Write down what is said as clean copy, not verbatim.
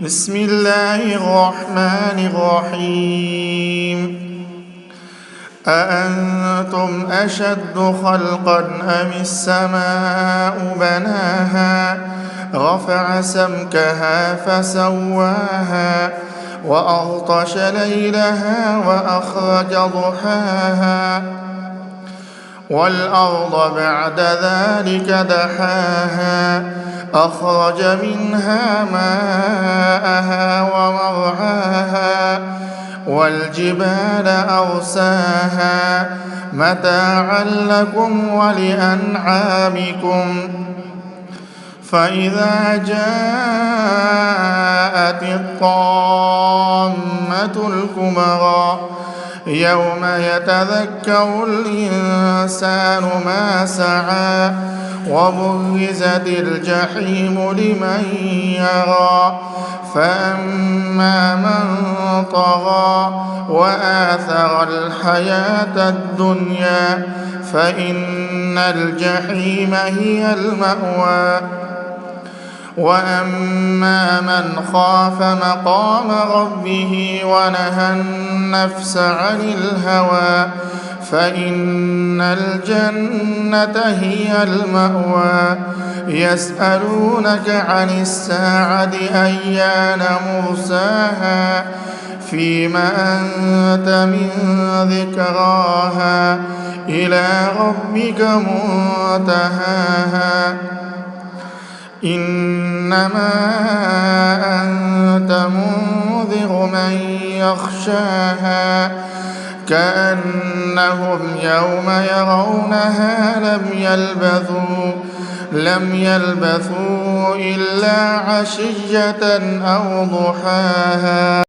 بسم الله الرحمن الرحيم أأنتم أشد خلقا أم السماء بناها رفع سمكها فسواها وأغطش ليلها وأخرج ضحاها والأرض بعد ذلك دحاها أخرج منها ماءها ومرعاها والجبال أرساها متاعا لكم ولأنعامكم فإذا جاءت الطامة الكبرى يوم يتذكر الإنسان ما سعى وبرزت الجحيم لمن يرى فأما من طغى وآثر الحياة الدنيا فإن الجحيم هي المأوى وأما من خاف مقام ربه ونهى النفس عن الهوى فإن الجنة هي المأوى يسألونك عن الساعة أيان مرساها فيما أنت من ذكراها إلى ربك منتهاها إنما أنت منذر من يخشاها كأنهم يوم يرونها لم يلبثوا إلا عشية أو ضحاها.